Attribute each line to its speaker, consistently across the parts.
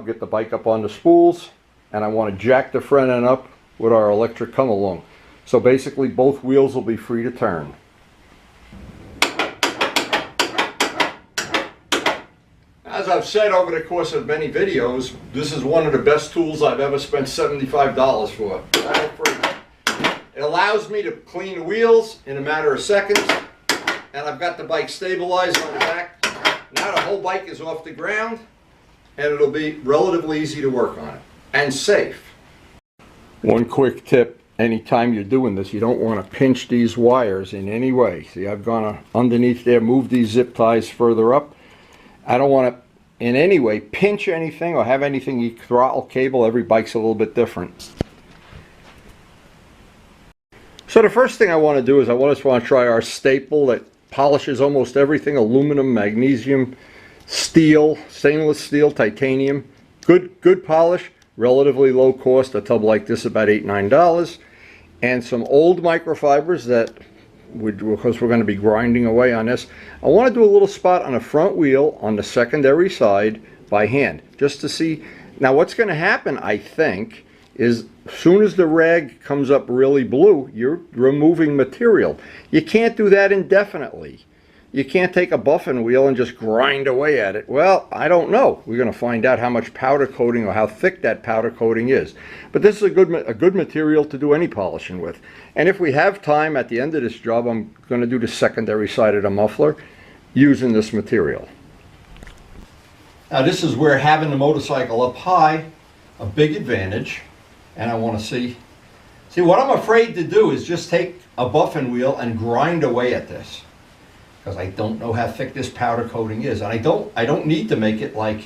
Speaker 1: out, get the bike up on the spools, and I want to jack the front end up with our electric come along. So basically both wheels will be free to turn. As I've said over the course of many videos, this is one of the best tools I've ever spent $75 for. It allows me to clean the wheels in a matter of seconds, and I've got the bike stabilized on the back. Now the whole bike is off the ground, and it'll be relatively easy to work on it, and safe. One quick tip, anytime you're doing this, you don't want to pinch these wires in any way. See, I've gone underneath there, moved these zip ties further up. I don't want to in any way pinch anything or have anything you throttle cable. Every bike's a little bit different. So the first thing I want to do is I just want to try our staple that polishes almost everything: aluminum, magnesium, steel, stainless steel, titanium. Good polish, relatively low cost. A tub like this about $8–9, and some old microfibers that, because we're going to be grinding away on this. I want to do a little spot on the front wheel on the secondary side by hand, just to see. Now what's going to happen, I think, is as soon as the rag comes up really blue, you're removing material. You can't do that indefinitely. You can't take a buffing wheel and just grind away at it. Well, I don't know. We're going to find out how much powder coating or how thick that powder coating is. But this is a good material to do any polishing with. And if we have time at the end of this job, I'm going to do the secondary side of the muffler using this material. Now this is where having the motorcycle up high, a big advantage. And I want to see what I'm afraid to do is just take a buffing wheel and grind away at this, because I don't know how thick this powder coating is, and I don't need to make it like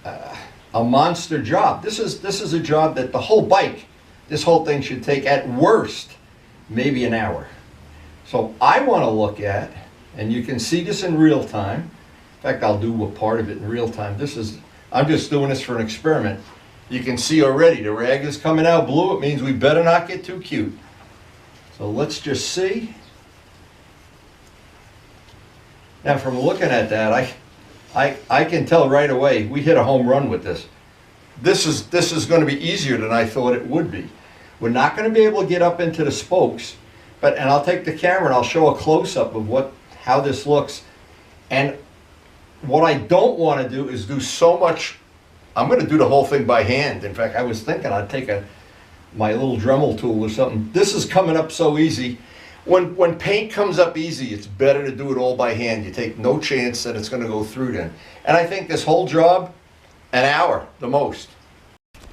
Speaker 1: a monster job. This is a job that the whole bike, this whole thing should take at worst maybe an hour. So I want to look at, and you can see this in real time. In fact, I'll do a part of it in real time. I'm just doing this for an experiment. You can see already the rag is coming out blue. It means we better not get too cute. So let's just see. Now from looking at that, I can tell right away we hit a home run with this. This is going to be easier than I thought it would be. We're not going to be able to get up into the spokes, and I'll take the camera and I'll show a close-up of how this looks. And what I don't want to do is do so much. I'm going to do the whole thing by hand. In fact, I was thinking I'd take my little Dremel tool or something. This is coming up so easy. When paint comes up easy, it's better to do it all by hand. You take no chance that it's going to go through then. And I think this whole job, an hour, the most.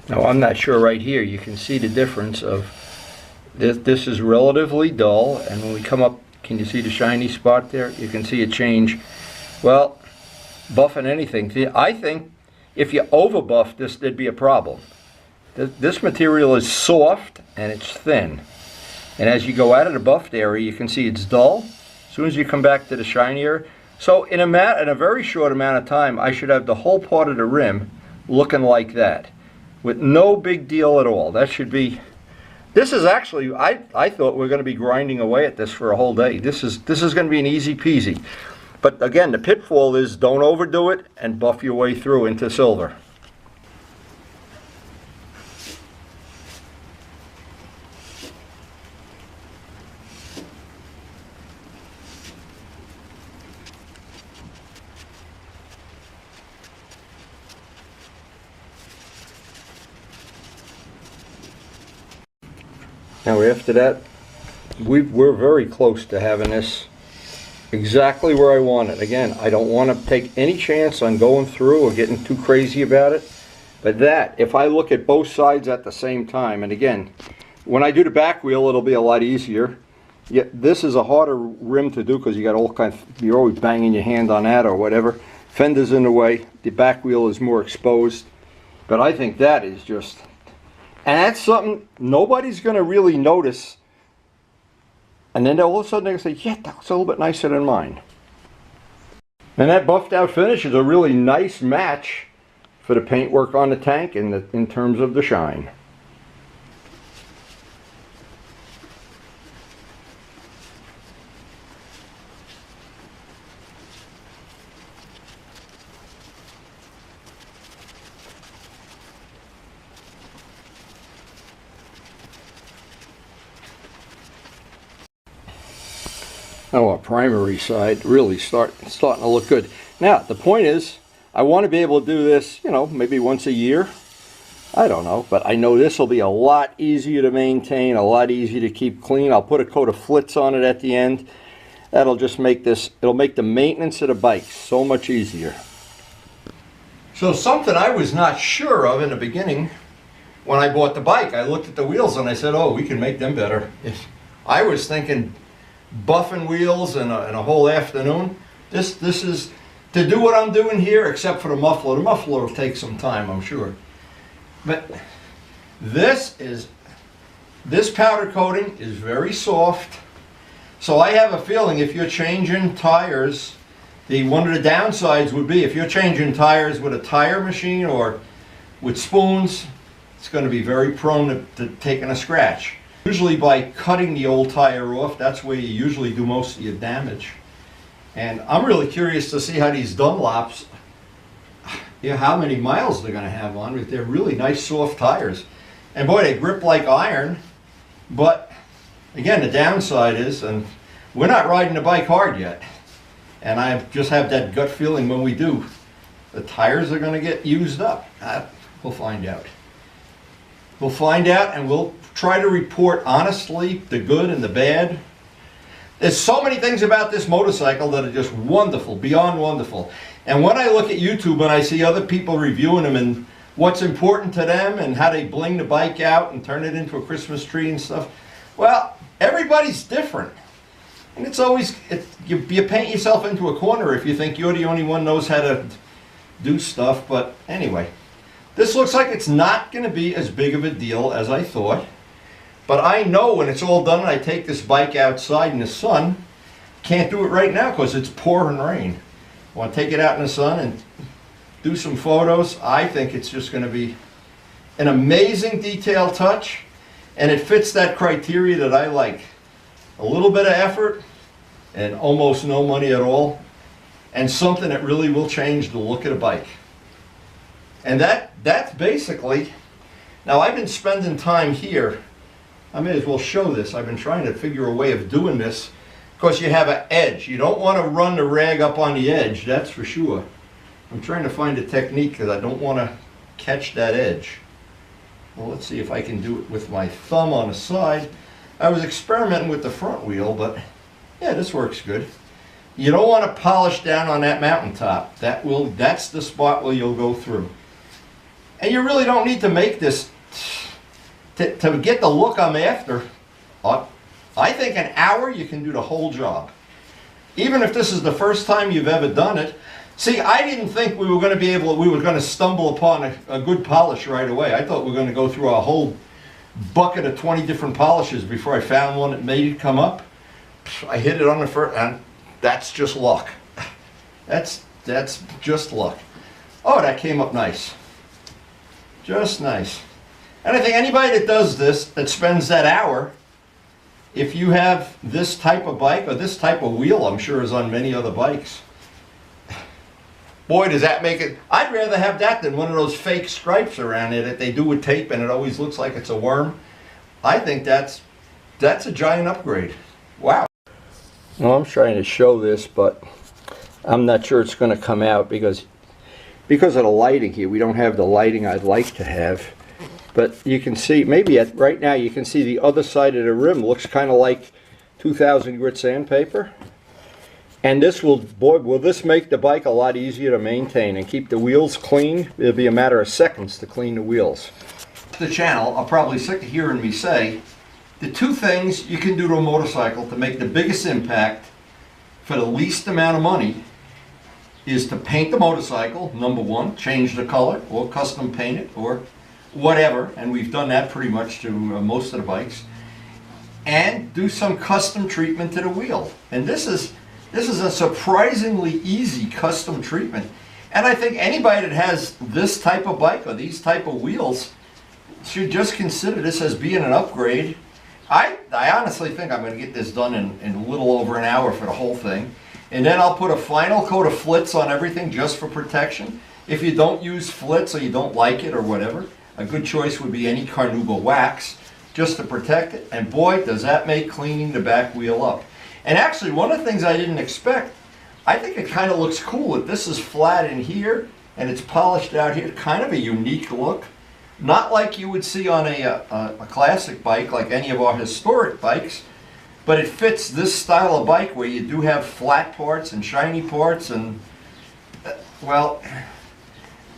Speaker 1: Now I'm not sure right here. You can see the difference of this is relatively dull, and when we come up, can you see the shiny spot there? You can see it change. Well, buffing anything. I think if you over buff this, there'd be a problem. This material is soft and it's thin. And as you go out of the buffed area, you can see it's dull. As soon as you come back to the shinier. So in a very short amount of time, I should have the whole part of the rim looking like that, with no big deal at all. That should be. This is actually, I thought we were going to be grinding away at this for a whole day. This is going to be an easy peasy. But again, the pitfall is don't overdo it and buff your way through into silver. Now after that, we're very close to having this exactly where I want it. Again, I don't want to take any chance on going through or getting too crazy about it. But if I look at both sides at the same time, and again, when I do the back wheel, it'll be a lot easier. Yet this is a harder rim to do because you got all kinds. You're always banging your hand on that or whatever. Fender's in the way. The back wheel is more exposed. But I think that is just, and that's something nobody's going to really notice. And then all of a sudden they're going to say, yeah, that looks a little bit nicer than mine. And that buffed out finish is a really nice match for the paintwork on the tank in terms of the shine. Oh, our primary side really starting to look good. Now, the point is, I want to be able to do this, you know, maybe once a year. I don't know, but I know this will be a lot easier to maintain, a lot easier to keep clean. I'll put a coat of Flitz on it at the end. That'll just make this, it'll make the maintenance of the bike so much easier. So something I was not sure of in the beginning when I bought the bike, I looked at the wheels and I said, oh, we can make them better. I was thinking buffing wheels and a whole afternoon. This is to do what I'm doing here, except for the muffler. The muffler will take some time, I'm sure. But this powder coating is very soft. So I have a feeling if you're changing tires, one of the downsides would be if you're changing tires with a tire machine or with spoons, it's going to be very prone to taking a scratch. Usually by cutting the old tire off, that's where you usually do most of your damage. And I'm really curious to see how these Dunlops, how many miles they're going to have on it. They're really nice soft tires. And boy, they grip like iron. But again, the downside is, and we're not riding the bike hard yet. And I just have that gut feeling when we do, the tires are going to get used up. We'll find out. We'll find out, and we'll try to report honestly the good and the bad. There's so many things about this motorcycle that are just wonderful, beyond wonderful. And when I look at YouTube and I see other people reviewing them and what's important to them and how they bling the bike out and turn it into a Christmas tree and stuff, well, everybody's different. And it's always, you paint yourself into a corner if you think you're the only one knows how to do stuff. But anyway, this looks like it's not going to be as big of a deal as I thought. But I know when it's all done and I take this bike outside in the sun, can't do it right now because it's pouring rain. I want to take it out in the sun and do some photos. I think it's just going to be an amazing detail touch, and it fits that criteria that I like. A little bit of effort and almost no money at all, and something that really will change the look of the bike. And that's basically, now I've been spending time here. I may as well show this. I've been trying to figure a way of doing this because you have an edge. You don't want to run the rag up on the edge, that's for sure. I'm trying to find a technique because I don't want to catch that edge. Well, let's see if I can do it with my thumb on the side. I was experimenting with the front wheel, but yeah, this works good. You don't want to polish down on that mountaintop. That's the spot where you'll go through. And you really don't need to make this to get the look I'm after. I think an hour you can do the whole job. Even if this is the first time you've ever done it. See, I didn't think we were going to stumble upon a good polish right away. I thought we were going to go through a whole bucket of 20 different polishes before I found one that made it come up. I hit it on the first, and that's just luck. That's just luck. Oh, that came up nice. Just nice. And I think anybody that does this, that spends that hour, if you have this type of bike or this type of wheel, I'm sure is on many other bikes. Boy, does that make it, I'd rather have that than one of those fake stripes around it that they do with tape and it always looks like it's a worm. I think that's a giant upgrade. Wow. Well, I'm trying to show this, but I'm not sure it's going to come out because of the lighting here. We don't have the lighting I'd like to have. But you can see, maybe right now you can see the other side of the rim looks kind of like 2000 grit sandpaper. And this will this make the bike a lot easier to maintain and keep the wheels clean. It'll be a matter of seconds to clean the wheels. The channel, I'll probably sick of hearing me say, the two things you can do to a motorcycle to make the biggest impact for the least amount of money is to paint the motorcycle, number one, change the color or custom paint it or whatever, and we've done that pretty much to most of the bikes, and do some custom treatment to the wheel. And this is a surprisingly easy custom treatment. And I think anybody that has this type of bike or these type of wheels should just consider this as being an upgrade. I honestly think I'm going to get this done in a little over an hour for the whole thing. And then I'll put a final coat of Flitz on everything just for protection. If you don't use Flitz or you don't like it or whatever, a good choice would be any Carnauba wax just to protect it. And boy, does that make cleaning the back wheel up. And actually, one of the things I didn't expect, I think it kind of looks cool that this is flat in here and it's polished out here. Kind of a unique look. Not like you would see on a classic bike, like any of our historic bikes, but it fits this style of bike where you do have flat parts and shiny parts, and well,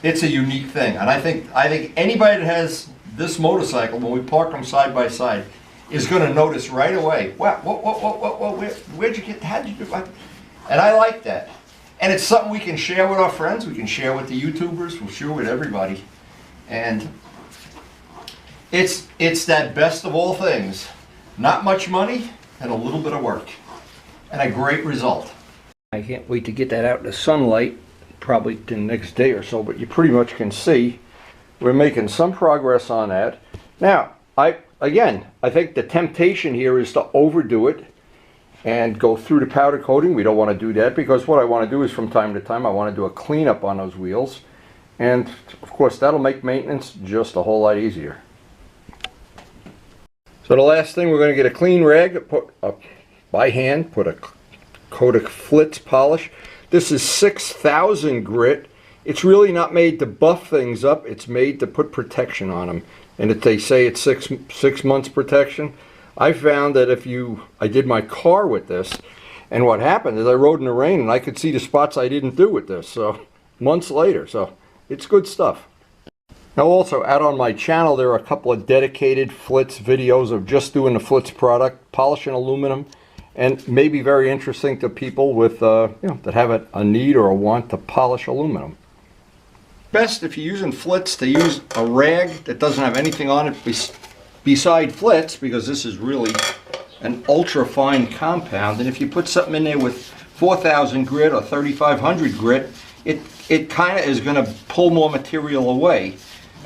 Speaker 1: it's a unique thing. And I think anybody that has this motorcycle, when we park them side by side, is going to notice right away. Wow, where'd you get? How'd you do that? And I like that. And it's something we can share with our friends. We can share with the YouTubers. We'll share with everybody. And it's that best of all things. Not much money and a little bit of work. And a great result. I can't wait to get that out in the sunlight, probably the next day or so, but you pretty much can see we're making some progress on that. Now, I think the temptation here is to overdo it and go through the powder coating. We don't want to do that, because what I want to do is from time to time I want to do a cleanup on those wheels. And of course that'll make maintenance just a whole lot easier. So the last thing, we're going to get a clean rag, put by hand, put a coat of Flitz polish. This is 6,000 grit. It's really not made to buff things up. It's made to put protection on them. And if they say it's six months protection, I found that I did my car with this, and what happened is I rode in the rain and I could see the spots I didn't do with this. So months later, so it's good stuff. Now also, out on my channel there are a couple of dedicated Flitz videos of just doing the Flitz product, polishing aluminum, and may be very interesting to people with that have a need or a want to polish aluminum. Best if you're using Flitz to use a rag that doesn't have anything on it beside Flitz, because this is really an ultra fine compound, and if you put something in there with 4,000 grit or 3,500 grit, it kind of is going to pull more material away.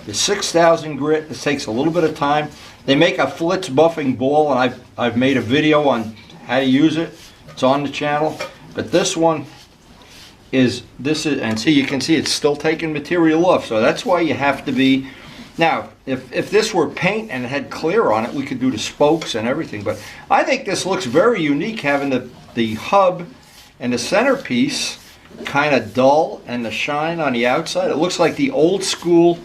Speaker 1: The 6,000 grit, this takes a little bit of time. They make a Flitz buffing ball, and I've made a video on how to use it. It's on the channel. But this one is, and see, you can see it's still taking material off. So that's why you have to be. Now, if this were paint and it had clear on it, we could do the spokes and everything. But I think this looks very unique, having the hub and the centerpiece kind of dull and the shine on the outside. It looks like the old school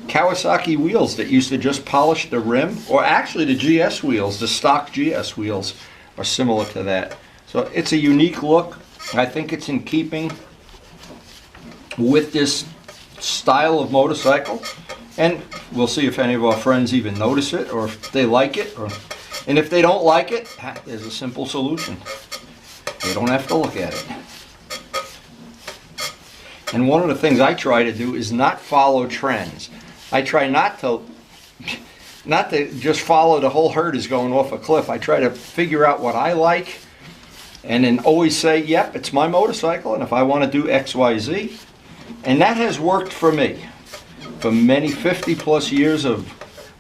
Speaker 1: Kawasaki wheels that used to just polish the rim, or actually the GS wheels, the stock GS wheels are similar to that. So it's a unique look. I think it's in keeping with this style of motorcycle, and we'll see if any of our friends even notice it, or if they like it, and if they don't like it, there's a simple solution. They don't have to look at it. And one of the things I try to do is not follow trends. I try not to just follow the whole herd is going off a cliff. I try to figure out what I like, and then always say, yep, it's my motorcycle, and if I want to do X, Y, Z. And that has worked for me for many 50 plus years of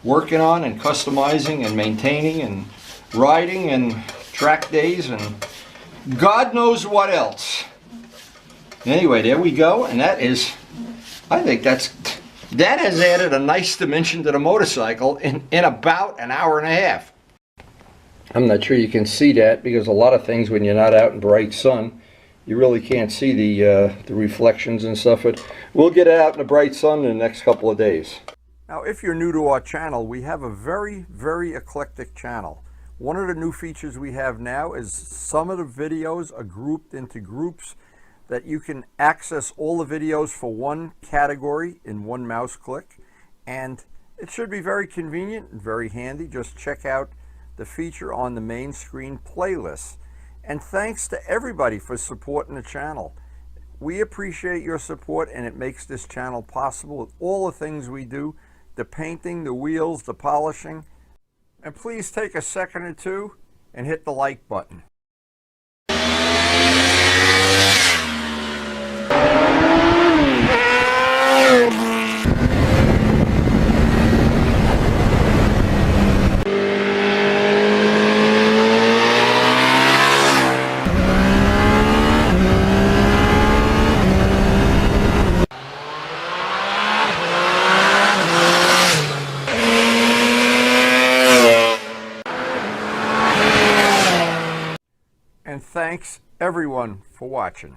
Speaker 1: working on and customizing and maintaining and riding and track days and God knows what else. Anyway, there we go, and that is, I think that has added a nice dimension to the motorcycle in about an hour and a half. I'm not sure you can see that, because a lot of things when you're not out in bright sun, you really can't see the reflections and stuff. But we'll get it out in the bright sun in the next couple of days. Now, if you're new to our channel, we have a very, very eclectic channel. One of the new features we have now is some of the videos are grouped into groups that you can access all the videos for one category in one mouse click, and it should be very convenient and very handy. Just check out the feature on the main screen playlist. And thanks to everybody for supporting the channel. We appreciate your support, and it makes this channel possible with all the things we do, the painting, the wheels, the polishing. And please take a second or two and hit the like button. and thanks everyone for watching.